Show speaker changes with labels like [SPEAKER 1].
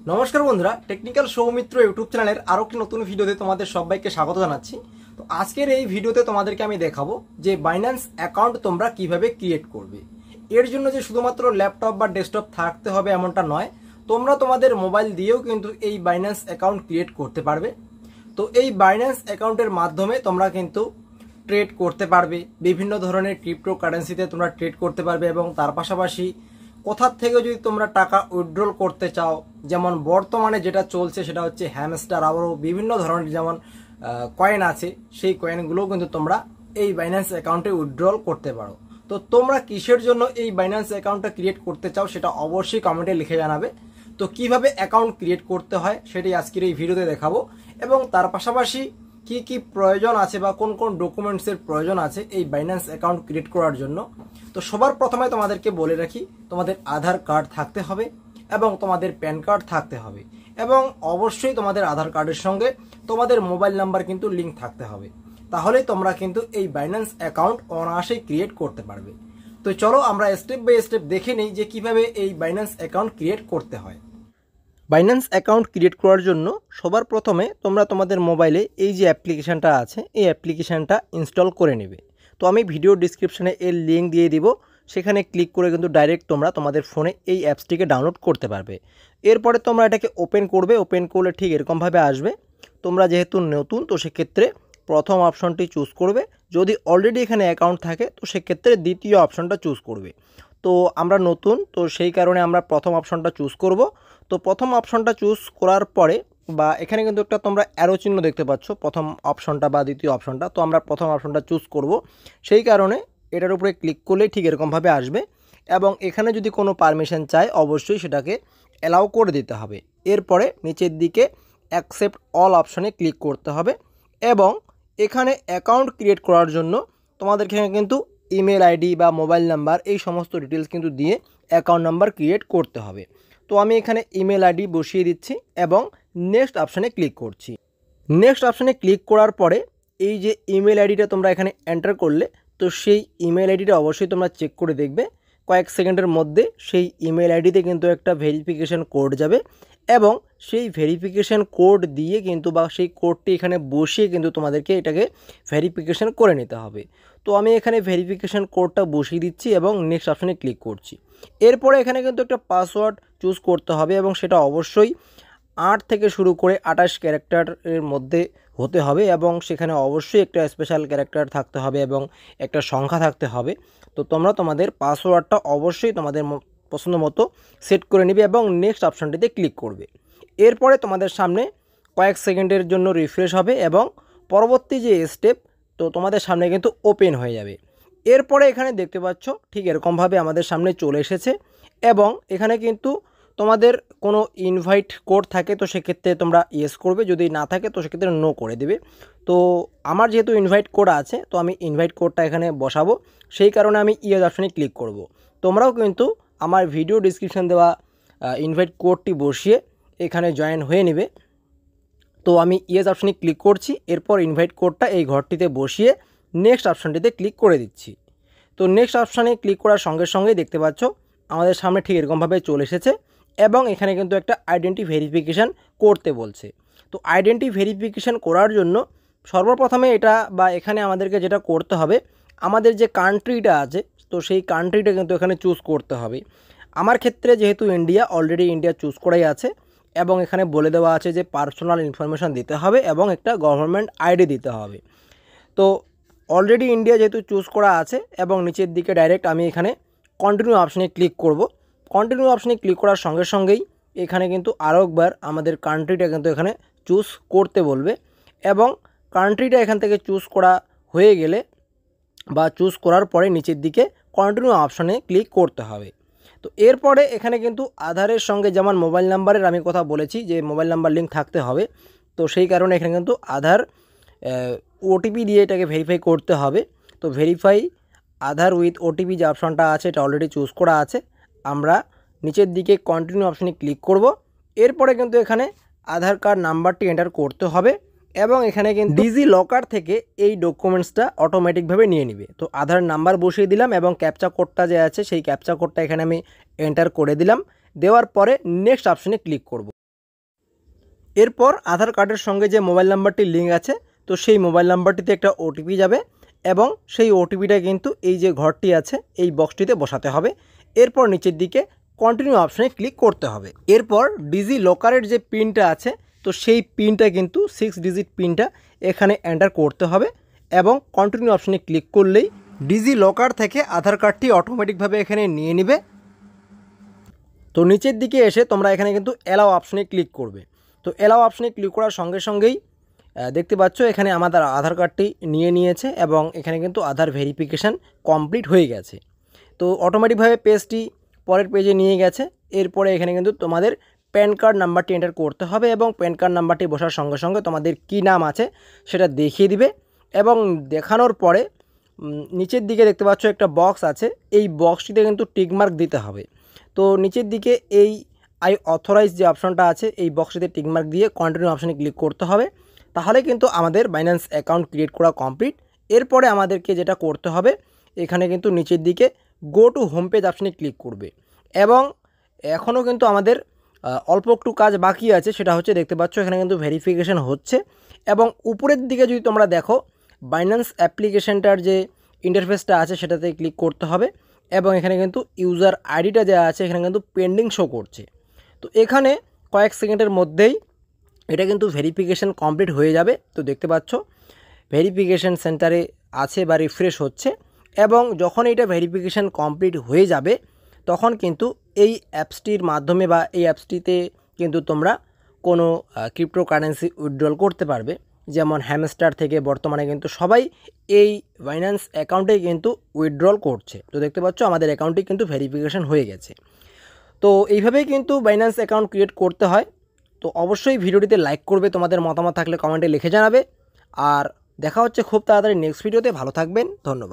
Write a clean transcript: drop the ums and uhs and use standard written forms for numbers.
[SPEAKER 1] নমস্কার বন্ধুরা, technical Soumitra YouTube চ্যানেলের আরো একটি নতুন ভিডিওতে তোমাদের সবাইকে স্বাগত জানাচ্ছি। তো আজকের এই ভিডিওতে তোমাদেরকে আমি দেখাবো যে বাইন্যান্স অ্যাকাউন্ট তোমরা কিভাবে ক্রিয়েট করবে। এর জন্য যে শুধুমাত্র ল্যাপটপ বা ডেস্কটপ থাকতে হবে এমনটা নয়, তোমরা তোমাদের মোবাইল দিয়েও কিন্তু এই বাইন্যান্স অ্যাকাউন্ট ক্রিয়েট করতে পারবে। তো এই বাইন্যান্স অ্যাকাউন্টের মাধ্যমে তোমরা কিন্তু ট্রেড করতে পারবে, বিভিন্ন ধরনের ক্রিপ্টো কারেন্সিতে তোমরা ট্রেড করতে পারবে এবং তার পাশাপাশি কোথার থেকে যদি তোমরা টাকা উইথড্রল করতে চাও, যেমন বর্তমানে যেটা চলছে সেটা হচ্ছে হ্যামস্টার, আবারও বিভিন্ন ধরনের যেমন কয়েন আছে, সেই কয়েনগুলোও কিন্তু তোমরা এই বাইন্যান্স অ্যাকাউন্টে উইথড্রল করতে পারো। তো তোমরা কিসের জন্য এই বাইন্যান্স অ্যাকাউন্টটা ক্রিয়েট করতে চাও সেটা অবশ্যই কমেন্টে লিখে জানাবে। তো কিভাবে অ্যাকাউন্ট ক্রিয়েট করতে হয় সেটাই আজকের এই ভিডিওতে দেখাবো এবং তার পাশাপাশি কি কি প্রয়োজন আছে বা কোন কোন ডকুমেন্টসের প্রয়োজন আছে এই বাইন্যান্স অ্যাকাউন্ট ক্রিয়েট করার জন্য। তো সবার প্রথমে তোমাদেরকে বলে রাখি, তোমাদের আধার কার্ড থাকতে হবে এবং তোমাদের প্যান কার্ড থাকতে হবে এবং অবশ্যই তোমাদের আধার কার্ডের সঙ্গে তোমাদের মোবাইল নাম্বার কিন্তু লিঙ্ক থাকতে হবে। তাহলেই তোমরা কিন্তু এই বাইন্যান্স অ্যাকাউন্ট অনায়াসেই ক্রিয়েট করতে পারবে। তো চলো আমরা স্টেপ বাই স্টেপ দেখে নিই যে কিভাবে এই বাইন্যান্স অ্যাকাউন্ট ক্রিয়েট করতে হয়। বাইন্যান্স অ্যাকাউন্ট ক্রিয়েট করার জন্য সবার প্রথমে তোমরা তোমাদের মোবাইলে এই যে অ্যাপ্লিকেশানটা আছে এই অ্যাপ্লিকেশানটা ইনস্টল করে নেবে। তো আমি ভিডিও ডিসক্রিপশানে এর লিঙ্ক দিয়ে দিব, সেখানে ক্লিক করে কিন্তু ডাইরেক্ট তোমরা তোমাদের ফোনে এই অ্যাপসটিকে ডাউনলোড করতে পারবে। এরপরে তোমরা এটাকে ওপেন করবে, ওপেন করলে ঠিক এরকমভাবে আসবে। তোমরা যেহেতু নতুন তো সেক্ষেত্রে প্রথম অপশনটি চুজ করবে, যদি অলরেডি এখানে অ্যাকাউন্ট থাকে তো সেক্ষেত্রে দ্বিতীয় অপশনটা চুজ করবে। তো আমরা নতুন, তো সেই কারণে আমরা প্রথম অপশনটা চুজ করব। তো প্রথম অপশনটা চুজ করার পরে বা এখানে কিন্তু একটা তোমরা অ্যারো চিহ্ন দেখতে পাচ্ছ, প্রথম অপশনটা বা দ্বিতীয় অপশনটা, তো আমরা প্রথম অপশনটা চুজ করব। সেই কারণে এটার উপরে ক্লিক করলেই ঠিক এরকমভাবে আসবে এবং এখানে যদি কোনো পারমিশন চায় অবশ্যই সেটাকে অ্যালাউ করে দিতে হবে। এরপরে নিচের দিকে অ্যাকসেপ্ট অল অপশনে ক্লিক করতে হবে এবং এখানে অ্যাকাউন্ট ক্রিয়েট করার জন্য তোমাদেরকে কিন্তু ইমেল আইডি বা মোবাইল নাম্বার এই সমস্ত ডিটেলস কিন্তু দিয়ে অ্যাকাউন্ট নাম্বার ক্রিয়েট করতে হবে। তো আমি এখানে ইমেল আইডি বসিয়ে দিচ্ছি এবং নেক্সট অপশানে ক্লিক করছি। নেক্সট অপশানে ক্লিক করার পরে এই যে ইমেল আইডিটা তোমরা এখানে এন্টার করলে, তো সেই ইমেল আইডিটা অবশ্যই তোমরা চেক করে দেখবে। কয়েক সেকেন্ডের মধ্যে সেই ইমেল আইডিতে কিন্তু একটা ভেরিফিকেশান কোড যাবে এবং সেই ভেরিফিকেশান কোড দিয়ে কিন্তু বা সেই কোডটি এখানে বসিয়ে কিন্তু তোমাদেরকে এটাকে ভেরিফিকেশান করে নিতে হবে। তো আমি এখানে ভেরিফিকেশান কোডটা বসিয়ে দিচ্ছি এবং নেক্সট অপশানে ক্লিক করছি। এরপরে এখানে কিন্তু একটা পাসওয়ার্ড চুজ করতে হবে এবং সেটা অবশ্যই 8 থেকে শুরু করে 28 ক্যারেক্টারের মধ্যে হতে হবে এবং সেখানে অবশ্যই একটা স্পেশাল ক্যারেক্টার থাকতে হবে এবং একটা সংখ্যা থাকতে হবে। তো তোমরা তোমাদের পাসওয়ার্ডটা অবশ্যই তোমাদের পছন্দ মতো সেট করে নেবে এবং নেক্সট অপশানটিতে ক্লিক করবে। এরপরে তোমাদের সামনে কয়েক সেকেন্ডের জন্য রিফ্রেশ হবে এবং পরবর্তী যে স্টেপ, তো তোমাদের সামনে কিন্তু ওপেন হয়ে যাবে। এরপরে এখানে দেখতে পাচ্ছ ঠিক এরকমভাবে আমাদের সামনে চলে এসেছে এবং এখানে কিন্তু তোমাদের কোনো ইনভাইট কোড থাকে তো সেক্ষেত্রে তোমরা ইয়েস করবে, যদি না থাকে তো সেক্ষেত্রে নো করে দেবে। তো আমার যেহেতু ইনভাইট কোড আছে তো আমি ইনভাইট কোডটা এখানে বসাবো, সেই কারণে আমি ইয়েস অপশানে ক্লিক করব। তোমরাও কিন্তু আমার ভিডিও ডিসক্রিপশান দেওয়া ইনভাইট কোডটি বসিয়ে এখানে জয়েন হয়ে নেবে। তো আমি ইয়েস অপশানে ক্লিক করছি, এরপর ইনভাইট কোডটা এই ঘরটিতে বসিয়ে নেক্সট অপশানটিতে ক্লিক করে দিচ্ছি। তো নেক্সট অপশানে ক্লিক করার সঙ্গে সঙ্গেই দেখতে পাচ্ছ আমাদের সামনে ঠিক এরকমভাবে চলে এসেছে এবং এখানে কিন্তু একটা আইডেন্টি ভেরিফিকেশান করতে বলছে। তো আইডেন্টি ভেরিফিকেশান করার জন্য সর্বপ্রথমে এটা বা এখানে আমাদেরকে যেটা করতে হবে, আমাদের যে কান্ট্রিটা আছে তো সেই কান্ট্রিটা কিন্তু এখানে চুজ করতে হবে। আমার ক্ষেত্রে যেহেতু ইন্ডিয়া, অলরেডি ইন্ডিয়া চুজ করাই আছে এবং এখানে বলে দেওয়া আছে যে পার্সোনাল ইনফরমেশান দিতে হবে এবং একটা গভর্নমেন্ট আইডি দিতে হবে। তো অলরেডি ইন্ডিয়া যেহেতু চুজ করা আছে এবং নিচের দিকে ডাইরেক্ট আমি এখানে কন্টিনিউ অপশানে ক্লিক করব। কন্টিনিউ অপশানে ক্লিক করার সঙ্গে সঙ্গেই এখানে কিন্তু আরও একবার আমাদের কান্ট্রিটা কিন্তু এখানে চুজ করতে বলবে এবং কান্ট্রিটা এখান থেকে চুজ করা হয়ে গেলে বা চুজ করার পরে নিচের দিকে কন্টিনিউ অপশানে ক্লিক করতে হবে। তো এরপরে এখানে কিন্তু আধারের সঙ্গে যেমন মোবাইল নাম্বারের আমি কথা বলেছি যে মোবাইল নাম্বার লিঙ্ক থাকতে হবে, তো সেই কারণে এখানে কিন্তু আধার ওটিপি দিয়ে এটাকে ভেরিফাই করতে হবে। তো ভেরিফাই আধার উইথ ওটিপি যে অপশানটা আছে এটা অলরেডি চুজ করা আছে, আমরা নিচের দিকে কন্টিনিউ অপশানে ক্লিক করব। এরপরে কিন্তু এখানে আধার কার্ড নাম্বারটি এন্টার করতে হবে এবং এখানে কিন্তু ডিজি লকার থেকে এই ডকুমেন্টসটা অটোমেটিকভাবে নিয়ে নেবে। তো আধার নাম্বার বসিয়ে দিলাম এবং ক্যাপচা কোডটা যে আছে সেই ক্যাপচা কোডটা এখানে আমি এন্টার করে দিলাম। দেওয়ার পরে নেক্সট অপশানে ক্লিক করব। এরপর আধার কার্ডের সঙ্গে যে মোবাইল নাম্বারটি লিঙ্ক আছে তো সেই মোবাইল নাম্বারটিতে একটা ওটিপি যাবে এবং সেই ওটিপিটা কিন্তু এই যে ঘরটি আছে এই বক্সটিতে বসাতে হবে। এরপর নিচের দিকে কন্টিনিউ অপশানে ক্লিক করতে হবে। এরপর ডিজি লকারের যে পিনটা আছে তো সেই পিনটা কিন্তু 6 ডিজিট পিনটা এখানে এন্টার করতে হবে এবং কন্টিনিউ অপশানে ক্লিক করলেই ডিজি লকার থেকে আধার কার্ডটি অটোমেটিকভাবে এখানে নিয়ে নেবে। তো নিচের দিকে এসে তোমরা এখানে কিন্তু অ্যালাও অপশানে ক্লিক করবে। তো অ্যালাও অপশানে ক্লিক করার সঙ্গে সঙ্গেই দেখতে পাচ্ছ এখানে আমাদের আধার কার্ডটি নিয়ে নিয়েছে এবং এখানে কিন্তু আধার ভেরিফিকেশান কমপ্লিট হয়ে গেছে। তো অটোমেটিকভাবে পেজটি পরের পেজে নিয়ে গেছে। এরপরে এখানে কিন্তু তোমাদের প্যান কার্ড নাম্বারটি এন্টার করতে হবে এবং প্যান কার্ড নাম্বারটি বসার সঙ্গে সঙ্গে তোমাদের কী নাম আছে সেটা দেখিয়ে দিবে এবং দেখানোর পরে নিচের দিকে দেখতে পাচ্ছ একটা বক্স আছে, এই বক্সটিতে কিন্তু টিকমার্ক দিতে হবে। তো নিচের দিকে এই আই অথরাইজ যে অপশনটা আছে এই বক্সটিতে টিকমার্ক দিয়ে কন্টিনিউ অপশানে ক্লিক করতে হবে। তাহলে কিন্তু আমাদের বাইন্যান্স অ্যাকাউন্ট ক্রিয়েট করা কমপ্লিট। এরপরে আমাদেরকে যেটা করতে হবে এখানে কিন্তু নিচের দিকে গো টু হোম পেজ অপশানে ক্লিক করবে এবং এখনও কিন্তু আমাদের অল্প একটু কাজ বাকি আছে, সেটা হচ্ছে দেখতে পাচ্ছ এখানে কিন্তু ভেরিফিকেশান হচ্ছে এবং উপরের দিকে যদি তোমরা দেখো বাইন্যান্স অ্যাপ্লিকেশনটার যে ইন্টারফেসটা আছে সেটাতে ক্লিক করতে হবে এবং এখানে কিন্তু ইউজার আইডিটা যা আছে এখানে কিন্তু পেন্ডিং শো করছে। তো এখানে কয়েক সেকেন্ডের মধ্যেই এটা কিন্তু ভেরিফিকেশান কমপ্লিট হয়ে যাবে। তো দেখতে পাচ্ছ ভেরিফিকেশান সেন্টারে আছে বা রিফ্রেশ হচ্ছে এবং যখন এটা ভেরিফিকেশান কমপ্লিট হয়ে যাবে তখন কিন্তু এই অ্যাপসটির মাধ্যমে বা এই অ্যাপসটিতে কিন্তু তোমরা কোনো ক্রিপ্টোকারেন্সি উইথড্রল করতে পারবে। যেমন হ্যামস্টার থেকে বর্তমানে কিন্তু সবাই এই বাইন্যান্স অ্যাকাউন্টে কিন্তু উইথড্রল করছে। তো দেখতে পাচ্ছ আমাদের অ্যাকাউন্টটি কিন্তু ভেরিফিকেশান হয়ে গেছে। তো এইভাবেই কিন্তু বাইন্যান্স অ্যাকাউন্ট ক্রিয়েট করতে হয়। তো অবশ্যই ভিডিওটিতে লাইক করবে, তোমাদের মতামত থাকলে কমেন্টে লিখে জানাবে। আর দেখা হচ্ছে খুব তাড়াতাড়ি নেক্সট ভিডিওতে। ভালো থাকবেন, ধন্যবাদ।